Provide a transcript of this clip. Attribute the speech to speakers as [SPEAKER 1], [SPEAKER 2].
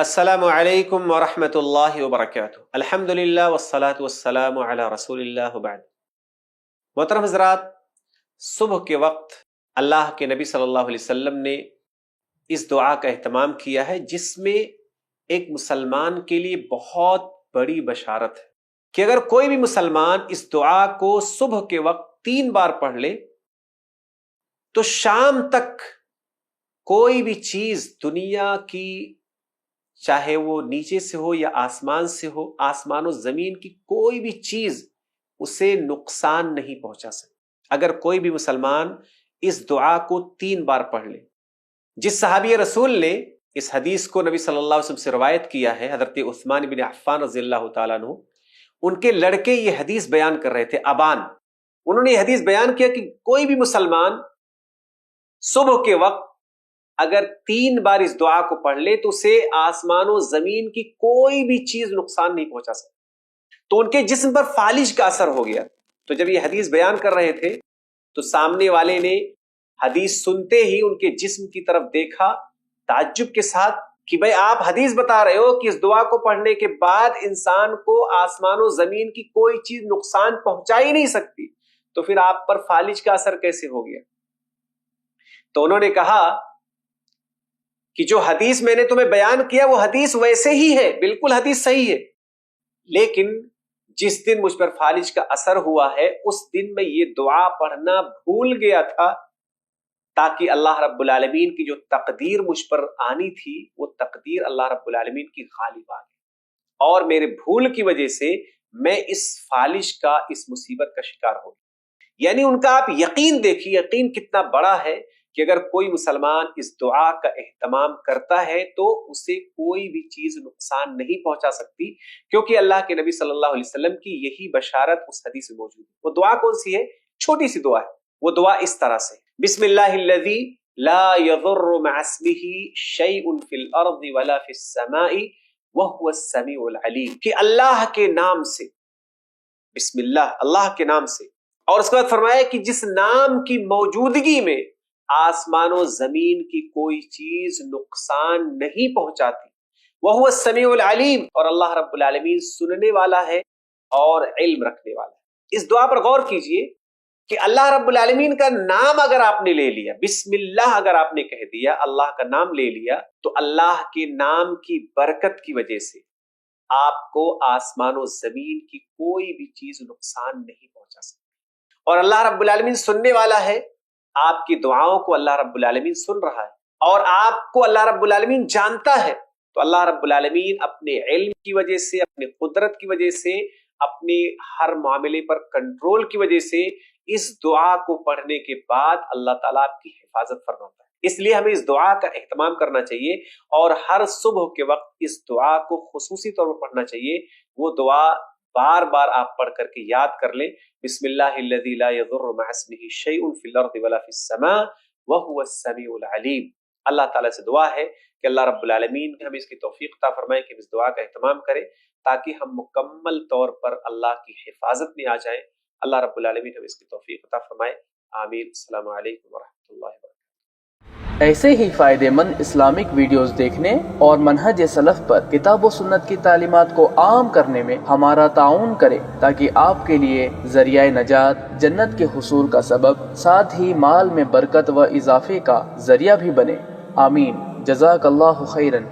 [SPEAKER 1] السلام علیکم ورحمۃ اللہ وبرکاتہ۔ الحمدللہ والصلاة والسلام علی رسول اللہ بعد۔ محترم حضرات، صبح کے وقت اللہ کے نبی صلی اللہ علیہ وسلم نے اس دعا کا اہتمام کیا ہے، جس میں ایک مسلمان کے لیے بہت بڑی بشارت ہے کہ اگر کوئی بھی مسلمان اس دعا کو صبح کے وقت 3 بار پڑھ لے تو شام تک کوئی بھی چیز دنیا کی، چاہے وہ نیچے سے ہو یا آسمان سے ہو، آسمان و زمین کی کوئی بھی چیز اسے نقصان نہیں پہنچا سکتی اگر کوئی بھی مسلمان اس دعا کو 3 بار پڑھ لے۔ جس صحابی رسول نے اس حدیث کو نبی صلی اللہ علیہ وسلم سے روایت کیا ہے، حضرت عثمان بن عفان رضی اللہ تعالیٰ عنہ، ان کے لڑکے یہ حدیث بیان کر رہے تھے، ابان، انہوں نے یہ حدیث بیان کیا کہ کوئی بھی مسلمان صبح کے وقت اگر 3 بار اس دعا کو پڑھ لے تو اسے آسمان و زمین کی کوئی بھی چیز نقصان نہیں پہنچا سکتی۔ تو ان کے جسم پر فالج کا اثر ہو گیا۔ تو جب یہ حدیث بیان کر رہے تھے تو سامنے والے نے حدیث سنتے ہی ان کے جسم کی طرف دیکھا تعجب کے ساتھ کہ بھئی آپ حدیث بتا رہے ہو کہ اس دعا کو پڑھنے کے بعد انسان کو آسمان و زمین کی کوئی چیز نقصان پہنچا ہی نہیں سکتی، تو پھر آپ پر فالج کا اثر کیسے ہو گیا؟ تو انہوں نے کہا کہ جو حدیث میں نے تمہیں بیان کیا وہ حدیث ویسے ہی ہے، بالکل حدیث صحیح ہے، لیکن جس دن مجھ پر فالج کا اثر ہوا ہے اس دن میں یہ دعا پڑھنا بھول گیا تھا، تاکہ اللہ رب العالمین کی جو تقدیر مجھ پر آنی تھی وہ تقدیر اللہ رب العالمین کی غالب آ گئی، اور میرے بھول کی وجہ سے میں اس فالج کا، اس مصیبت کا شکار ہو گیا۔ یعنی ان کا آپ یقین دیکھیے، یقین کتنا بڑا ہے کہ اگر کوئی مسلمان اس دعا کا اہتمام کرتا ہے تو اسے کوئی بھی چیز نقصان نہیں پہنچا سکتی، کیونکہ اللہ کے نبی صلی اللہ علیہ وسلم کی یہی بشارت اس حدیث میں موجود ہے۔ وہ دعا کون سی ہے؟ چھوٹی سی دعا ہے۔ وہ دعا اس طرح سے: بسم اللہ الذی لا یضر مع اسمہ شیء فی الارض ولا فی السماء وہو السمیع العلیم، کہ اللہ کے نام سے، بسم اللہ، اللہ کے نام سے، اور اس کے بعد فرمایا کہ جس نام کی موجودگی میں آسمان و زمین کی کوئی چیز نقصان نہیں پہنچاتی، وہو السمیع العلیم، اور اللہ رب العالمین سننے والا ہے اور علم رکھنے والا ہے۔ اس دعا پر غور کیجئے کہ اللہ رب العالمین کا نام اگر آپ نے لے لیا، بسم اللہ اگر آپ نے کہہ دیا، اللہ کا نام لے لیا، تو اللہ کے نام کی برکت کی وجہ سے آپ کو آسمان و زمین کی کوئی بھی چیز نقصان نہیں پہنچا سکتی، اور اللہ رب العالمین سننے والا ہے، آپ کی دعاؤں کو اللہ رب العالمین سن رہا ہے، اور آپ کو اللہ رب العالمین جانتا ہے۔ تو اللہ رب العالمین اپنے علم کی وجہ سے، اپنے قدرت کی وجہ سے، اپنے ہر معاملے پر کنٹرول کی وجہ سے اس دعا کو پڑھنے کے بعد اللہ تعالیٰ آپ کی حفاظت فرماتا ہے۔ اس لیے ہمیں اس دعا کا اہتمام کرنا چاہیے، اور ہر صبح کے وقت اس دعا کو خصوصی طور پر پڑھنا چاہیے۔ وہ دعا بار بار آپ پڑھ کر کے یاد کر لیں: بسم اللہ الذی لا یضر مع اسمہ شیء فی الارض ولا فی السماء وہو السمیع العلیم۔ اللہ تعالیٰ سے دعا ہے کہ اللہ رب العالمین ہمیں اس کی توفیق عطا فرمائے کہ ہم اس دعا کا اہتمام کریں، تاکہ ہم مکمل طور پر اللہ کی حفاظت میں آ جائیں۔ اللہ رب العالمین ہمیں اس کی توفیق عطا فرمائے، آمین۔ السلام علیکم ورحمۃ اللہ وبرکاتہ۔
[SPEAKER 2] ایسے ہی فائدہ مند اسلامک ویڈیوز دیکھنے اور منہج سلف پر کتاب و سنت کی تعلیمات کو عام کرنے میں ہمارا تعاون کریں، تاکہ آپ کے لیے ذریعہ نجات، جنت کے حصول کا سبب، ساتھ ہی مال میں برکت و اضافے کا ذریعہ بھی بنے، آمین۔ جزاک اللہ خیرن۔